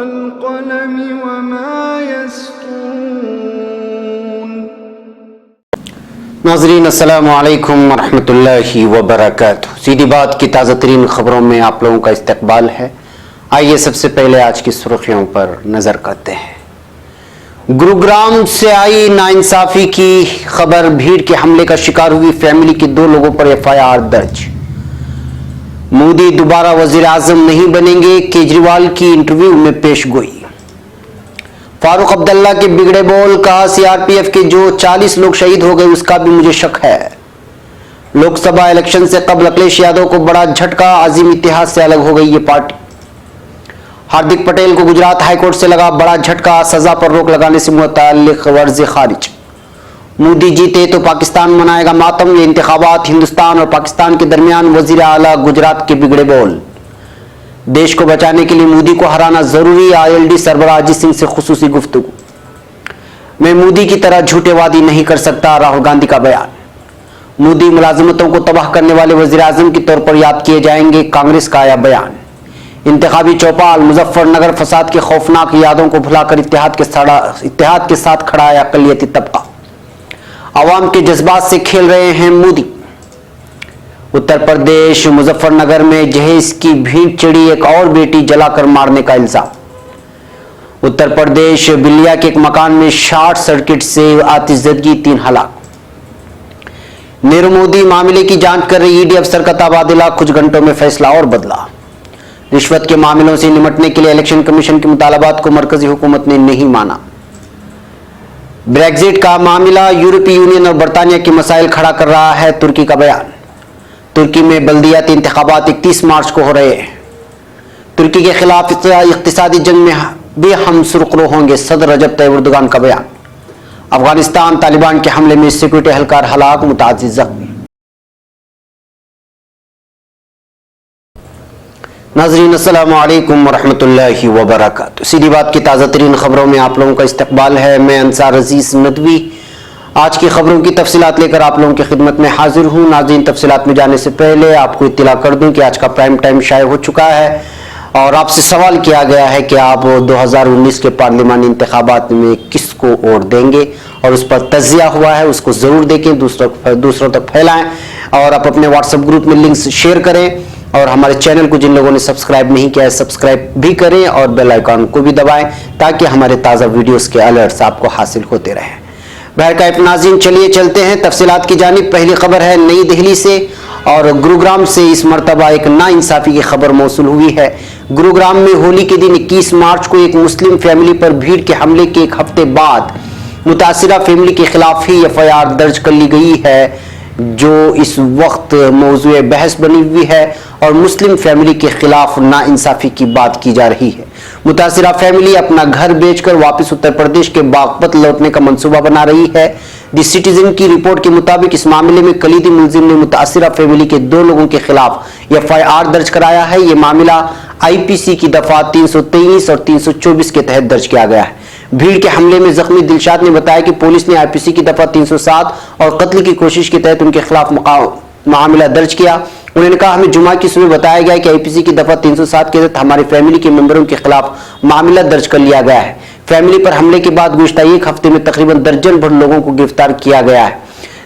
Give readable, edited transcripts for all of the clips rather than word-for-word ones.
वल्क़लम वमा यस्तूरून। नाज़रीन अस्सलामु अलैकुम वरहमतुल्लाहि वबरकातुहू। सीधी बात की ताज़ा तरीन खबरों में आप लोगों का इस्तकबाल है। आइए सबसे पहले आज की सुर्खियों पर नजर करते हैं। गुरुग्राम से आई नाइंसाफी की खबर। भीड़ के हमले का शिकार हुई फैमिली के 2 लोगों पर FIR दर्ज। मोदी दोबारा वजीर आजम नहीं बनेंगे, केजरीवाल की इंटरव्यू में पेशगोई। फारूक अब्दुल्ला के बिगड़े बोल, कहा CRPF के जो 40 लोग शहीद हो गए उसका भी मुझे शक है। लोकसभा इलेक्शन से कबल अखिलेश यादव को बड़ा झटका, अजीम इतिहास से अलग हो गई ये पार्टी। हार्दिक पटेल को गुजरात हाईकोर्ट से लगा बड़ा झटका, सजा पर रोक लगाने से मुतल्लिक वर्ज़े खारिज। मोदी जीते तो पाकिस्तान मनाएगा मातम, ये इंतखाबात हिंदुस्तान और पाकिस्तान के दरमियान। वजीर आला गुजरात के बिगड़े बोल, देश को बचाने के लिए मोदी को हराना जरूरी। ILD सरबराह अजीत सिंह से खुसूसी गुफ्तगू। मैं मोदी की तरह झूठे वादी नहीं कर सकता, राहुल गांधी का बयान। मोदी मुलाजिमतों को तबाह करने वाले वजीर आजम के तौर पर याद किए जाएंगे, कांग्रेस का आया बयान। इंतखाबी चौपाल, मुजफ्फरनगर फसाद के खौफनाक यादों को भुलाकर इत्तेहाद के साथ खड़ा है अकलियती तबका। आवाम के जज्बात से खेल रहे हैं मोदी। उत्तर प्रदेश मुजफ्फरनगर में जहेज की भीड़ चढ़ी, एक और बेटी जलाकर मारने का इल्जाम। उत्तर प्रदेश बिलिया के एक मकान में शॉर्ट सर्किट से आतिशज़दगी, 3 हलाक। नीरव मोदी मामले की जांच कर रही ED अफसर का तबादला, कुछ घंटों में फैसला और बदला। रिश्वत के मामलों से निपटने के लिए इलेक्शन कमीशन के मुतालबात को मरकजी हुकूमत ने नहीं माना। ब्रेग्जिट का मामला यूरोपीय यूनियन और बरतानिया के मसाइल खड़ा कर रहा है, तुर्की का बयान। तुर्की में बल्दियाती इंतखाबात 31 मार्च को हो रहे हैं। तुर्की के खिलाफ इक्तिसादी जंग में भी हम सुरखरू होंगे, सदर रजब तैयब एर्दोगान का बयान। अफगानिस्तान तालिबान के हमले में सिक्योरिटी एहलकार हलाक, मुतअद्दिद जख्मी। नाज़रीन अस्सलामु अलैकुम वरहमतुल्लाहि वबरकातुहू। सीधी बात की ताज़ा तरीन खबरों में आप लोगों का इस्तकबाल है। मैं अंसार अजीज नदवी आज की खबरों की तफसीलात लेकर आप लोगों की खिदमत में हाजिर हूँ। नाज़रीन, तफसीलात में जाने से पहले आपको इत्तला कर दूं कि आज का प्राइम टाइम शाये हो चुका है और आपसे सवाल किया गया है कि आप 2019 के पार्लिमानी इंतखाबात में किसको वोट देंगे, और उस पर तजिया हुआ है, उसको ज़रूर देखें, दूसरों तक फैलाएं और आप अपने व्हाट्सएप ग्रुप में लिंक्स शेयर करें। और हमारे चैनल को जिन लोगों ने सब्सक्राइब नहीं किया है सब्सक्राइब भी करें और बेल आइकन को भी दबाएं ताकि हमारे ताज़ा वीडियोस के अलर्ट्स आपको हासिल होते रहें। बहरकैफ नाज़रीन, चलिए चलते हैं तफसीलात की जानिब। पहली खबर है नई दिल्ली से और गुरुग्राम से। इस मरतबा एक नाइंसाफ़ी की खबर मौसूल हुई है। गुरुग्राम में होली के दिन 21 मार्च को एक मुस्लिम फैमिली पर भीड़ के हमले के एक हफ्ते बाद मुतासिरा फैमिली के खिलाफ ही FIR दर्ज कर ली गई है, जो इस वक्त मौजूए बहस बनी हुई है और मुस्लिम फैमिली के खिलाफ नाइंसाफी की बात की जा रही है। मुतासिरा फैमिली अपना घर बेचकर वापस उत्तर प्रदेश के बागपत लौटने का मंसूबा बना रही है। द सिटीजन की रिपोर्ट के मुताबिक इस मामले में कलीदी मुलजिम ने मुतासिरा फैमिली के 2 लोगों के खिलाफ FIR दर्ज कराया है। ये मामला IPC की दफा 323 और 324 के तहत दर्ज किया गया है। भीड़ के हमले में जख्मी दिलशाद ने बताया कि पुलिस ने IPC की दफा 307 और कत्ल की कोशिश के तहत उनके खिलाफ मामला दर्ज किया। उन्होंने कहा, हमें जुमा की सुबह बताया गया कि IPC की दफा 307 के तहत हमारी फैमिली के मेंबरों के खिलाफ मामला दर्ज कर लिया गया है। फैमिली पर हमले के बाद गुज़श्ता एक हफ्ते में तकरीबन दर्जन भर लोगों को गिरफ्तार किया गया है।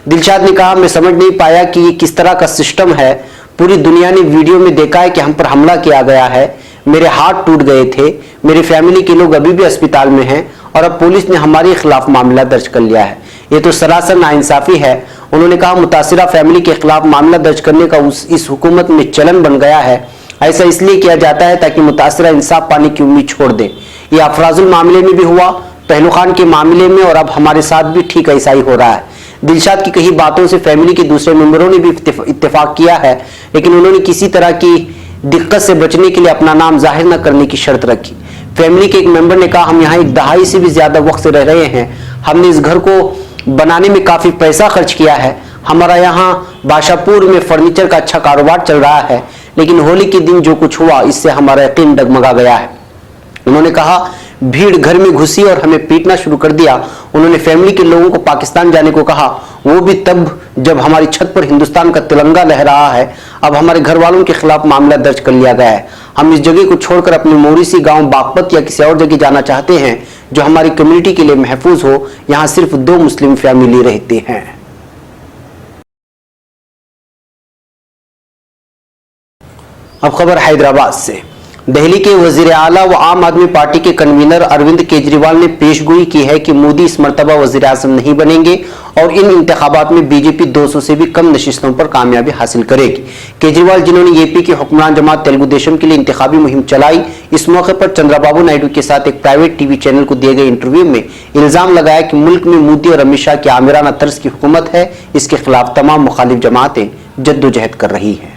दिलशाद ने कहा, मैं समझ नहीं पाया कि ये किस तरह का सिस्टम है। पूरी दुनिया ने वीडियो में देखा है कि हम पर हमला किया गया है। मेरे हाथ टूट गए थे। मेरी फैमिली के लोग अभी भी अस्पताल में हैं और अब पुलिस ने हमारे खिलाफ मामला दर्ज कर लिया है। ये तो सरासर नाइंसाफी है। उन्होंने कहा, मुतासिरा फैमिली के खिलाफ मामला दर्ज करने का इस हुकूमत में चलन बन गया है। ऐसा इसलिए किया जाता है ताकि मुतासिरा इंसाफ पाने की उम्मीद छोड़ दे। ये अफराजुल मामले में भी हुआ, पहलू खान के मामले में, और अब हमारे साथ भी ठीक ऐसा ही हो रहा है। दिलशाद की कही बातों से फैमिली के दूसरे मेंबरों ने भी इत्तेफाक किया है, लेकिन उन्होंने किसी तरह की दिक्कत से बचने के लिए अपना नाम जाहिर न करने की शर्त रखी। फैमिली के एक मेंबर ने कहा, हम यहाँ 1 दहाई से भी ज्यादा वक्त से रह रहे हैं। हमने इस घर को बनाने में काफी पैसा खर्च किया है। हमारा यहाँ बाशापुर में फर्नीचर का अच्छा कारोबार चल रहा है, लेकिन होली के दिन जो कुछ हुआ इससे हमारा यकीन डगमगा गया है। उन्होंने कहा, भीड़ घर में घुसी और हमें पीटना शुरू कर दिया। उन्होंने फैमिली के लोगों को पाकिस्तान जाने को कहा, वो भी तब जब हमारी छत पर हिंदुस्तान का तिरंगा लहरा रहा है। अब हमारे घर वालों के खिलाफ मामला दर्ज कर लिया गया है। हम इस जगह को छोड़कर अपने मोरिसी गांव बागपत या किसी और जगह जाना चाहते हैं जो हमारी कम्युनिटी के लिए महफूज हो। यहाँ सिर्फ 2 मुस्लिम फैमिली रहते हैं। अब खबर हैदराबाद से। दिल्ली के वजीर आला व आम आदमी पार्टी के कन्वीनर अरविंद केजरीवाल ने पेशगोई की है कि मोदी इस मर्तबा वजीर आजम नहीं बनेंगे और इन इंतखाबात में बीजेपी 200 से भी कम नशिस्तों पर कामयाबी हासिल करेगी। केजरीवाल, जिन्होंने यूपी की हुक्मरान जमात तेलुगु देशम के लिए इंतखाबी मुहिम चलाई, इस मौके पर चंद्रबाबू नायडू के साथ एक प्राइवेट टीवी चैनल को दिए गए इंटरव्यू में इल्जाम लगाया कि मुल्क में मोदी और अमित शाह की आमिराना तर्ज की हुकूमत है। इसके खिलाफ तमाम मुखालिफ जमातें जद्दोजहद कर रही हैं।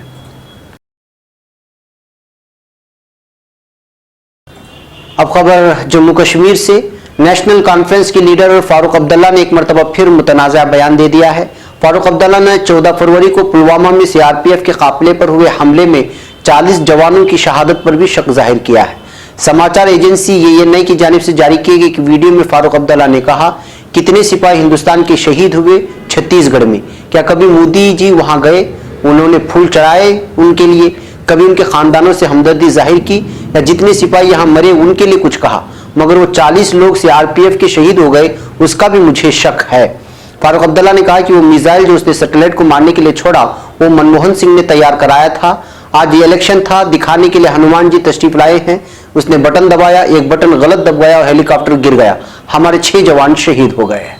अब खबर जम्मू कश्मीर से। नेशनल कॉन्फ्रेंस के लीडर फारूक अब्दुल्ला ने एक मरतबा फिर मुतनाज़ा बयान दे दिया है। फारूक अब्दुल्ला ने 14 फरवरी को पुलवामा में सीआरपीएफ के काफिले पर हुए हमले में 40 जवानों की शहादत पर भी शक जाहिर किया है। समाचार एजेंसी एएनआई की जानिब से जारी किए गए एक वीडियो में फारूक अब्दुल्ला ने कहा, कितने सिपाही हिंदुस्तान के शहीद हुए छत्तीसगढ़ में, क्या कभी मोदी जी वहां गए, उन्होंने फूल चढ़ाए उनके लिए, कभी उनके खानदानों से हमदर्दी जाहिर की, या जितने सिपाही यहां मरे उनके लिए कुछ कहा, मगर वो 40 लोग सीआरपीएफ के शहीद हो गए, उसका भी मुझे शक है। फारूक अब्दुल्ला ने कहा कि वो मिसाइल जो उसने सैटेलाइट को मारने के लिए छोड़ा वो मनमोहन सिंह ने तैयार कराया था। आज ये इलेक्शन था, दिखाने के लिए हनुमान जी तशरीफ लाए हैं। उसने बटन दबाया, एक बटन गलत दबाया और हेलीकॉप्टर गिर गया, हमारे 6 जवान शहीद हो गए।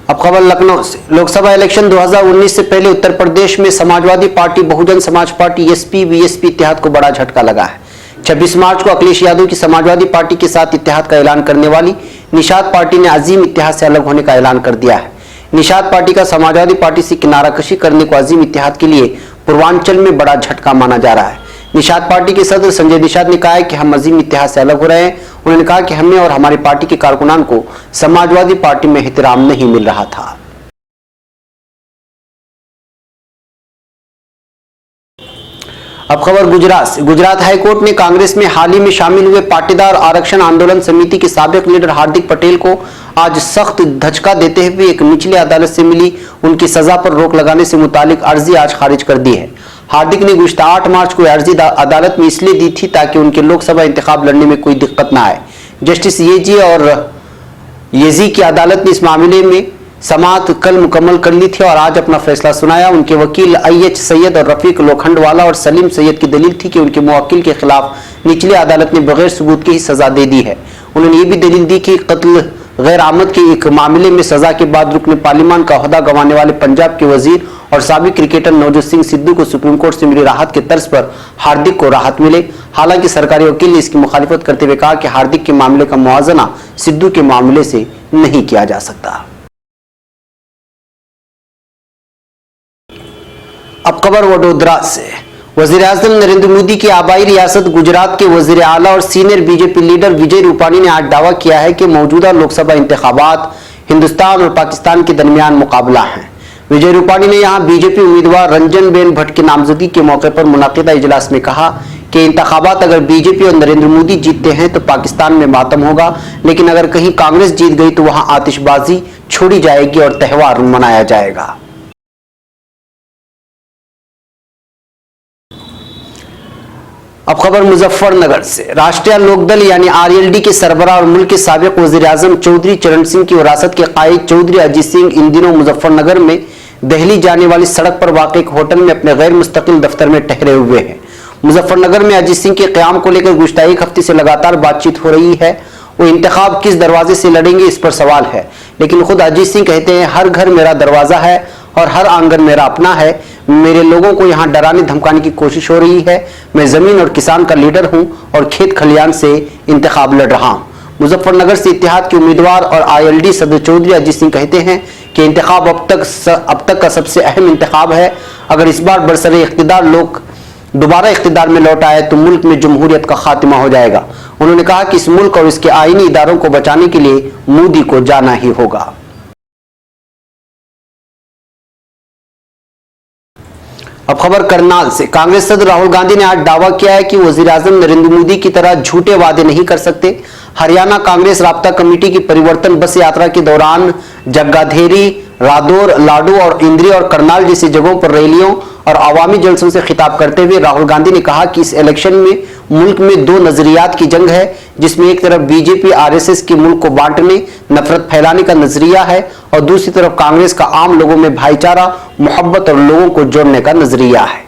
अब खबर लखनऊ से। लोकसभा इलेक्शन 2019 से पहले उत्तर प्रदेश में Samajwadi party, Bahujan Samaj party, SP BSP इत्तेहाद को बड़ा झटका लगा है। 26 मार्च को अखिलेश यादव की समाजवादी पार्टी के साथ इत्तेहाद का ऐलान करने वाली निषाद पार्टी ने अजीम इत्तेहाद से अलग होने का ऐलान कर दिया है। निषाद पार्टी का समाजवादी पार्टी से किनाराकशी करने को अजीम इत्तेहाद के लिए पूर्वांचल में बड़ा झटका माना जा रहा है। निषाद पार्टी के सदर संजय निषाद ने कहा है कि हम अजीम इत्तेहाद से अलग हो रहे हैं। उन्होंने कहा कि हमें और हमारी पार्टी के कारकुनान को समाजवादी पार्टी में एहतराम नहीं मिल रहा था। अब खबर गुजरात से। गुजरात हाईकोर्ट ने कांग्रेस में हाल ही में शामिल हुए पाटीदार आरक्षण आंदोलन समिति के साबिक लीडर हार्दिक पटेल को आज सख्त धचका देते हुए एक निचली अदालत से मिली उनकी सजा पर रोक लगाने से मुतालिक अर्जी आज खारिज कर दी है। हार्दिक ने गुज़िश्ता 8 मार्च को अर्जी अदालत में इसलिए दी थी ताकि उनके लोकसभा इंतखाब लड़ने में कोई दिक्कत ना आए। जस्टिस येजी और येजी की अदालत ने इस मामले में समाअत कल मुकम्मल कर ली थी और आज अपना फैसला सुनाया। उनके वकील IH सैयद और रफीक लोखंडवाला और सलीम सैयद की दलील थी कि उनके मुवक्किल के खिलाफ निचली अदालत ने बगैर सबूत के ही सजा दे दी है। उन्होंने ये भी दलील दी कि कत्ल गैर आमद के एक मामले में सजा के बाद रुकने पार्लियामान का ओहदा गंवाने वाले पंजाब के वजीर और साबिक क्रिकेटर नवजोत सिंह सिद्धू को सुप्रीम कोर्ट से मिली राहत के तर्ज पर हार्दिक को राहत मिले। हालांकि सरकारी वकील ने इसकी मुखालिफत करते हुए कहा कि हार्दिक के मामले का मुआवजा सिद्धू के मामले से नहीं किया जा सकता। अब खबर वडोदरा से। वजीर आजम नरेंद्र मोदी की आबाई रियासत गुजरात के वजीर आला और senior BJP leader Vijay Rupani ने आज दावा किया है कि मौजूदा लोकसभा इंतखाबात हिंदुस्तान और पाकिस्तान के दरमियान मुकाबला है। विजय रूपानी ने यहां बीजेपी उम्मीदवार रंजन बेन भट्ट की नामजदगी के मौके पर मुनाकिदा इजलास में कहा कि इंतखाबात अगर बीजेपी और नरेंद्र मोदी जीतते हैं तो पाकिस्तान में मातम होगा, लेकिन अगर कहीं कांग्रेस जीत गई तो वहां आतिशबाजी छोड़ी जाएगी और त्यौहार मनाया जाएगा। अब खबर मुजफ्फरनगर से। राष्ट्रीय लोकदल यानी RLD के सरबराह और मुल्क के साबिक वजीर आजम चौधरी चरण सिंह की विरासत के कायद चौधरी अजीत सिंह इन दिनों मुजफ्फरनगर में दिल्ली जाने वाली सड़क पर वाक़ एक होटल में अपने गैर मुस्तकिल दफ्तर में ठहरे हुए हैं। मुजफ्फरनगर में अजीत सिंह के क़याम को लेकर गुज़िश्ता एक हफ्ते से लगातार बातचीत हो रही है। वो इंतखाब किस दरवाजे से लड़ेंगे इस पर सवाल है, लेकिन खुद अजीत सिंह कहते हैं हर घर मेरा दरवाजा है और हर आंगन मेरा अपना है। मेरे लोगों को यहाँ डराने धमकाने की कोशिश हो रही है। मैं जमीन और किसान का लीडर हूँ और खेत खलियान से इंतखाब लड़ रहा हूँ। मुजफ्फरनगर से इत्तेहाद के उम्मीदवार और ILD सदर चौधरी अजीत सिंह कहते हैं कि इंतखाब अब तक का सबसे अहम इंतखाब है। अगर इस बार बरसरे इख्तिदार लोग दोबारा इख्तिदार में लौट आए तो मुल्क में जमहूरियत का खात्मा हो जाएगा। उन्होंने कहा कि इस मुल्क और इसके आईनी इदारों को बचाने के लिए मोदी को जाना ही होगा। अब खबर करनाल से। कांग्रेस सदर राहुल गांधी ने आज दावा किया है कि वजीर आजम नरेंद्र मोदी की तरह झूठे वादे नहीं कर सकते। हरियाणा कांग्रेस राब्ता कमेटी की परिवर्तन बस यात्रा के दौरान जग्गाधेरी, रादौर, लाडू और इंद्री और करनाल जैसी जगहों पर रैलियों और अवामी जलसों से खिताब करते हुए राहुल गांधी ने कहा कि इस इलेक्शन में मुल्क में दो नजरियात की जंग है, जिसमें एक तरफ बीजेपी आरएसएस की मुल्क को बांटने, नफरत फैलाने का नजरिया है और दूसरी तरफ कांग्रेस का आम लोगों में भाईचारा, मोहब्बत और लोगों को जोड़ने का नजरिया है।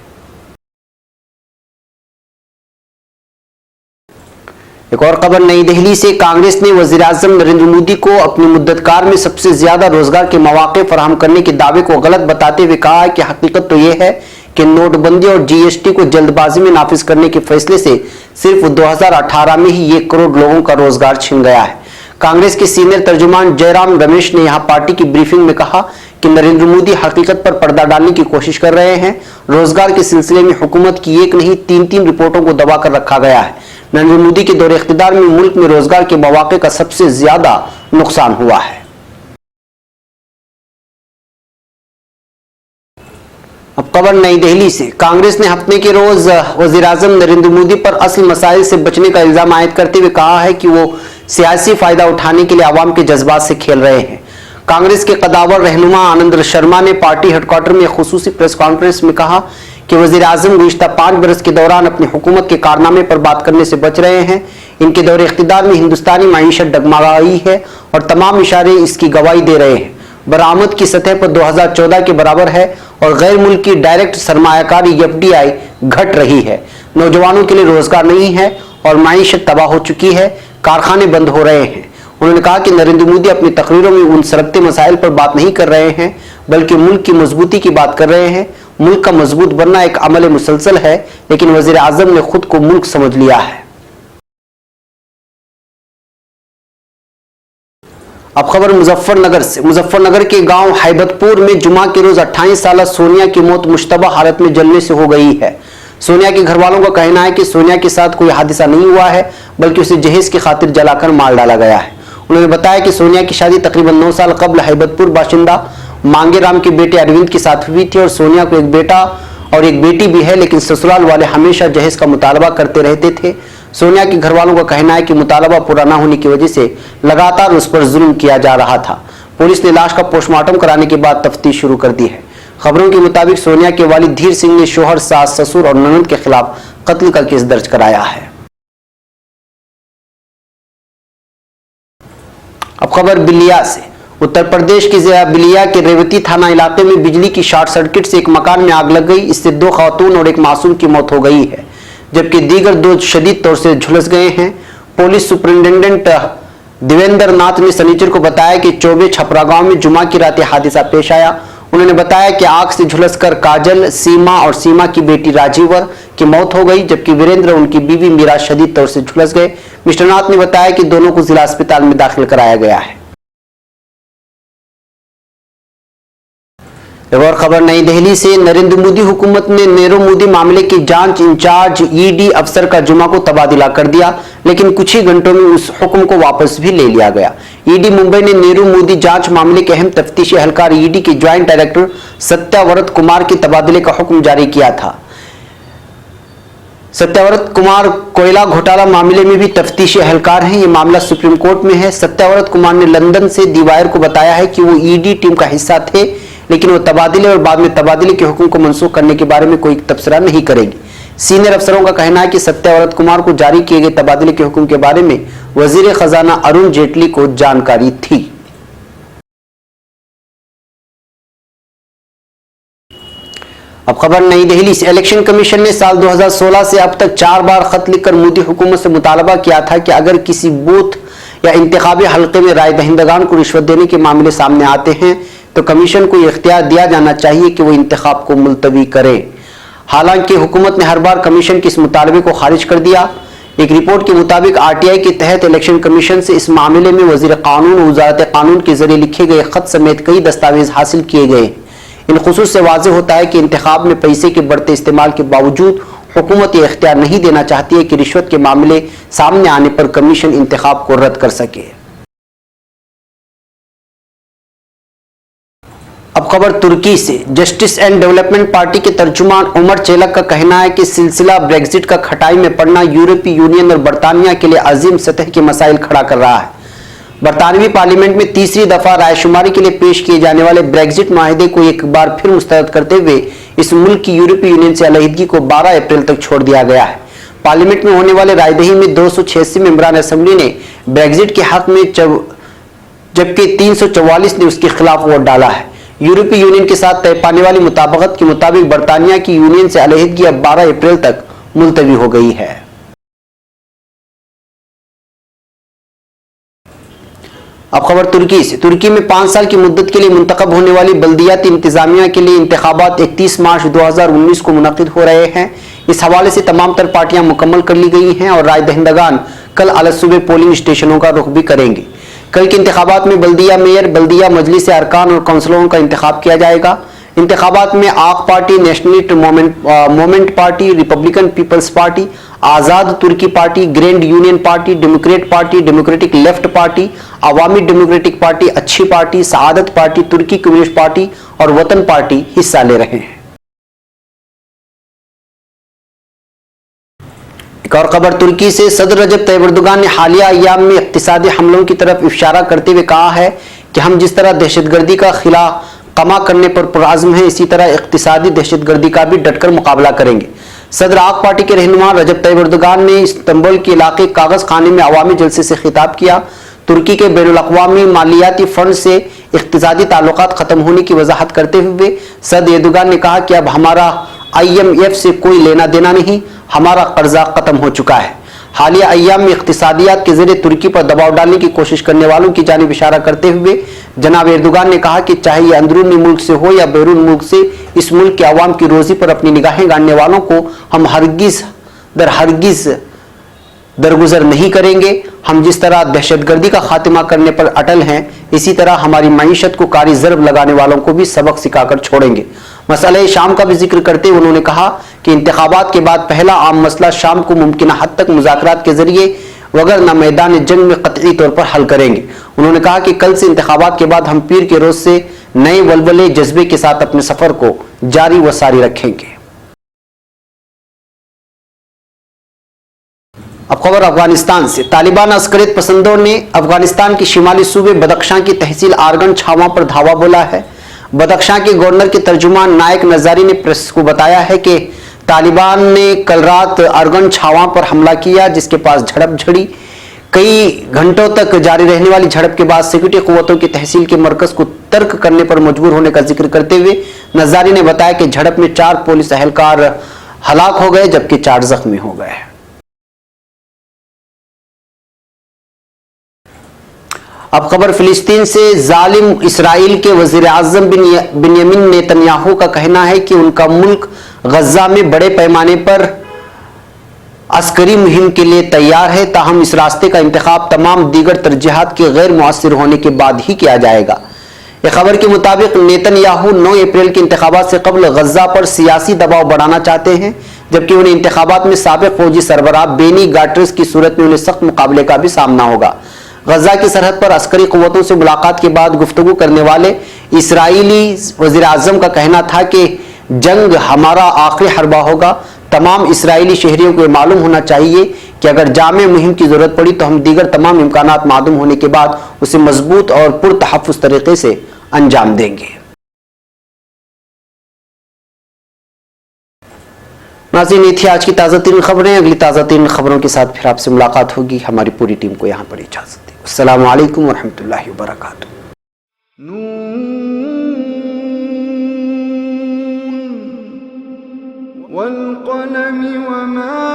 एक और खबर नई दिल्ली से। कांग्रेस ने वजीर आजम नरेंद्र मोदी को अपनी मुद्दतकार में सबसे ज्यादा रोजगार के मौके फराहम करने के दावे को गलत बताते हुए कहा है कि हकीकत तो यह है कि नोटबंदी और जीएसटी को जल्दबाजी में नाफिज करने के फैसले से सिर्फ 2018 में ही 1 करोड़ लोगों का रोजगार छिन गया है। कांग्रेस के सीनियर तर्जुमान जयराम रमेश ने यहां पार्टी की ब्रीफिंग में कहा कि नरेंद्र मोदी हकीकत पर पर्दा डालने की कोशिश कर रहे हैं। रोजगार के सिलसिले में हुकूमत की एक नहीं 3 रिपोर्टों को दबाकर रखा गया है। नरेंद्र मोदी के दौरे इख्तिदार में मुल्क में रोजगार के मौके का सबसे ज्यादा नुकसान हुआ है। अब खबर नई दिल्ली से। कांग्रेस ने हफ्ते के रोज वजीर आजम नरेंद्र मोदी पर असल मसाइल से बचने का इल्जाम आयद करते हुए कहा है कि वो सियासी फायदा उठाने के लिए आवाम के जज्बात से खेल रहे हैं। कांग्रेस के कदावर रहनुमा आनंद शर्मा ने पार्टी हेडक्वार्टर में खुसूसी प्रेस कॉन्फ्रेंस में कहा कि वजीर आजम गुज़िश्ता 5 बरस के दौरान अपनी हुकूमत के कारनामे पर बात करने से बच रहे हैं। इनके दौरे इख्तिदार में हिंदुस्तानी माईशत डगमगाई है और तमाम इशारे इसकी गवाही दे रहे हैं। बरामद की सतह पर 2014 के बराबर है और गैर मुल्की डायरेक्ट सरमायाकारी एफडीआई घट रही है। नौजवानों के लिए रोजगार नहीं है और माईशत तबाह हो चुकी है, कारखाने बंद हो रहे हैं। उन्होंने कहा कि नरेंद्र मोदी अपनी तकरीरों में उन सरकते मसाइल पर बात नहीं कर रहे हैं, बल्कि मुल्क की मजबूती की बात कर रहे हैं। मुल्क का मजबूत बनना एक अमल मुसलसल है, लेकिन वजीर आजम ने खुद को मुल्क समझ लिया है। अब खबर मुजफ्फरनगर से। मुजफ्फरनगर के गांव हैबतपुर में जुमा के रोज 28 साल सोनिया की मौत मुश्तबा हालत में जलने से हो गई है। सोनिया के घर वालों का कहना है कि सोनिया के साथ कोई हादसा नहीं हुआ है, बल्कि उसे जहेज की खातिर जलाकर मार डाला गया है। उन्होंने बताया कि सोनिया की शादी तकरीबन 9 साल कबल हैबतपुर बाशिंदा मांगेराम के बेटे अरविंद के साथ हुई थी और सोनिया को एक बेटा और एक बेटी भी है, लेकिन ससुराल वाले हमेशा जहेज का मुतालबा करते रहते थे। सोनिया के घर वालों का कहना है कि मुतालबा पूरा न होने की वजह से लगातार उस पर जुल्म किया जा रहा था। पुलिस ने लाश का पोस्टमार्टम कराने के बाद तफ्तीश शुरू कर दी है। खबरों के मुताबिक सोनिया के वालिद धीर सिंह ने शोहर, सास, ससुर और ननद के खिलाफ कत्ल का केस दर्ज कराया है। अब खबर बिलिया से। उत्तर प्रदेश के जिला बिलिया के रेवती थाना इलाके में बिजली की शॉर्ट सर्किट से एक मकान में आग लग गई। इससे 2 खातून और एक मासूम की मौत हो गई है, जबकि दीगर 2 शदीद तौर से झुलस गए हैं। पुलिस सुपरिंटेंडेंट देवेंद्र नाथ ने शनिचर को बताया कि चौबे छपरा गांव में जुमा की रात हादसा पेश आया। उन्होंने बताया कि आग से झुलसकर काजल, सीमा और सीमा की बेटी राजीवर की मौत हो गई, जबकि वीरेंद्र और उनकी बीवी मीरा शदीद तौर से झुलस गए। मिस्टर नाथ ने बताया कि दोनों को जिला अस्पताल में दाखिल कराया गया है। एक और खबर नई दिल्ली से। नरेंद्र मोदी हुकूमत ने नीरव मोदी मामले की जांच इंचार्ज ईडी अफसर का जुमा को तबादला कर दिया, लेकिन कुछ ही घंटों में उस हुक्म को वापस भी ले लिया गया। ईडी मुंबई ने नीरव मोदी जांच मामले के अहम तफ्तीशी एहलकार ईडी के ज्वाइंट डायरेक्टर सत्याव्रत कुमार के तबादले का हुक्म जारी किया था। सत्याव्रत कुमार कोयला घोटाला मामले में भी तफ्तीशी एहलकार हैं। ये मामला सुप्रीम कोर्ट में है। सत्याव्रत कुमार ने लंदन से दी वायर को बताया है कि वो ईडी टीम का हिस्सा थे, लेकिन वो तबादले और बाद में तबादले के हुक्म को मनसूख करने के बारे में कोई तबसरा नहीं करेगी। सीनियर अफसरों का कहना है कि सत्याव्रत कुमार को जारी किए गए तबादले के हुक्म के बारे में वजीर खजाना अरुण जेटली को जानकारी थी। अब खबर नई दिल्ली से। इलेक्शन कमीशन ने साल 2016 से अब तक 4 बार खत लिखकर मोदी हुकूमत से मुतालबा किया था कि अगर किसी बूथ या इंतखाबी हल्के में राय दहिंदगान को रिश्वत देने के मामले सामने आते हैं तो कमीशन को यह इख्तियार दिया जाना चाहिए कि वो इंतखाब को मुलतवी करे। हालांकि हुकूमत ने हर बार कमीशन के इस मुतालबे को खारिज कर दिया। एक रिपोर्ट के मुताबिक आरटीआई के तहत इलेक्शन कमीशन से इस मामले में वजीर कानून और वजारत कानून के जरिए लिखे गए खत समेत कई दस्तावेज हासिल किए गए। इन खुसूस से वाज़ेह होता है कि इंतखाब में पैसे के बढ़ते इस्तेमाल के बावजूद हुकूमत ये इख्तियार नहीं देना चाहती है कि रिश्वत के मामले सामने आने पर कमीशन इंतखाब को रद्द कर सके। अब अब खबर तुर्की से। जस्टिस एंड डेवलपमेंट पार्टी के तर्जुमान उमर चेलक का कहना है कि सिलसिला ब्रेक्जिट का खटाई में पड़ना यूरोपीय यूनियन और बरतानिया के लिए अजीम सतह के मसाइल खड़ा कर रहा है। बरतानवी पार्लियामेंट में तीसरी दफा रायशुमारी के लिए पेश किए जाने वाले ब्रेक्जिट माहिदे को एक बार फिर मुस्तरद करते हुए इस मुल्क की यूरोपीय यूनियन से अलहदगी को 12 अप्रैल तक छोड़ दिया गया है। पार्लियामेंट में होने वाले रायदही में 286 मेंबरान असेंबली ने ब्रेक्जिट के हक में जबकि 344 ने उसके खिलाफ वोट डाला है। यूरोपीय यूनियन के साथ तय पाने वाली मुताबिकत के मुताबिक बरतानिया की यूनियन से अलहदगी अब 12 अप्रैल तक मुलतवी हो गई है। अब खबर तुर्की से। तुर्की में 5 साल की मुद्दत के लिए मुंतखब होने वाली बल्दियाती इंतजामिया के लिए इंतखाबात 31 मार्च 2019 को मुनक्किद हो रहे हैं। इस हवाले से तमाम तर पार्टियां मुकम्मल कर ली गई हैं और राय दहिंदगान कल अलसुबह पोलिंग स्टेशनों का रुख भी करेंगे। कल के इंतखाबात में बल्दिया मेयर, बल्दिया मजलिस अरकान और काउंसलरों का इंतखाब किया जाएगा। इंतखाबात में AK party, nationalist movement party, republican people's party, आज़ाद तुर्की party, grand union party, democrat party, democratic left party, अवामी डेमोक्रेटिक पार्टी, अच्छी पार्टी, सआदत पार्टी, तुर्की कम्युनिस्ट पार्टी और वतन पार्टी हिस्सा ले रहे हैं। एक और खबर तुर्की से। सदर रजब तैयब एर्दोगान ने हालिया अय्याम में इक्तिसादी हमलों की तरफ इशारा करते हुए कहा है कि हम जिस तरह दहशतगर्दी का खिला कमा करने पर पुरआज़्म है, इसी तरह इक्तिसादी दहशतगर्दी का भी डटकर मुकाबला करेंगे। सदर आक पार्टी के रहनुमा रजब तैयब एर्दोगान ने इस्तांबुल के इलाके कागज खाने में अवामी जलसे से खिताब किया। तुर्की के बैनुल-अक़वामी मालियाती फंड से इक्तिसादी ताल्लुकात खत्म होने की वजाहत करते हुए सदर एर्दोगान ने कहा कि अब हमारा IMF से कोई लेना देना नहीं, हमारा कर्जा खत्म हो चुका है। हालिया अय्याम में इक्तिसादियात के जरिए तुर्की पर दबाव डालने की कोशिश करने वालों की जानिब इशारा करते हुए जनाब एर्दोगान ने कहा कि चाहे ये अंदरूनी मुल्क से हो या बैरून मुल्क से, इस मुल्क के अवाम की रोजी पर अपनी निगाहें गाड़ने वालों को हम हरगिज दरगुजर नहीं करेंगे। हम जिस तरह दहशतगर्दी का खात्मा करने पर अटल हैं, इसी तरह हमारी मईशत को कारी ज़रब लगाने वालों को भी सबक सिखाकर छोड़ेंगे। मसले शाम का भी जिक्र करते हुए उन्होंने कहा कि इंतखाबात के बाद पहला आम मसला शाम को मुमकिन हद तक मुज़ाकरात के जरिए वगरना मैदान जंग में कतई तौर पर हल करेंगे। उन्होंने कहा कि कल से इंतखाबात के बाद हम पीर के रोज से नए वलवले जज्बे के साथ अपने सफर को जारी व सारी रखेंगे। अब खबर अफगानिस्तान से। तालिबान अस्करियत पसंदों ने अफगानिस्तान के शिमाली सूबे बदख्शां की तहसील आरगन छावा पर धावा बोला है। बदख्शां के गवर्नर के तर्जुमान नायक नजारी ने प्रेस को बताया है कि तालिबान ने कल रात आरगन छावा पर हमला किया, जिसके पास झड़प झड़ी। कई घंटों तक जारी रहने वाली झड़प के बाद सिक्योरिटी कुव्वतों की तहसील के मरकज को तर्क करने पर मजबूर होने का जिक्र करते हुए नजारी ने बताया कि झड़प में 4 पुलिस एहलकार हलाक हो गए जबकि 4 जख्मी हो गए। अब खबर फिलिस्तीन से। जालिम इसराइल के वजीर आजम बिन्यामिन नेतन्याहू का कहना है कि उनका मुल्क गजा में बड़े पैमाने पर अस्करी मुहिम के लिए तैयार है, ताहम इस रास्ते का इंतखाब तमाम दीगर तरजीहात के गैर मुअस्सिर होने के बाद ही किया जाएगा। एक खबर के मुताबिक नेतन्याहू 9 अप्रैल के इंतखाबात से कबल गजा पर सियासी दबाव बढ़ाना चाहते हैं, जबकि उन्हें इंतखाबात में साबिक फौजी सरबराह बेनी गाटर्स की सूरत में उन्हें सख्त मुकाबले का भी सामना होगा। गजा की सरहद पर अस्करी कुव्वतों से मुलाकात के बाद गुफ्तगू करने वाले इसराइली वजीर आजम का कहना था कि जंग हमारा आखिरी हरबा होगा। तमाम इसराइली शहरियों को मालूम होना चाहिए कि अगर जामे मुहिम की जरूरत पड़ी तो हम दीगर तमाम इम्कानात मालूम होने के बाद उसे मजबूत और पुरतहफ़्फ़ुज़ तरीके से अंजाम देंगे। नाज़रीन, ये थी आज की ताज़ा तीन खबरें। अगली ताज़ा तीन खबरों के साथ फिर आपसे मुलाकात होगी। हमारी पूरी टीम को यहाँ पर इजाज़त दें। अस्सलामु अलैकुम वरहमतुल्लाहि वबरकातुहू। वल क़लम वमा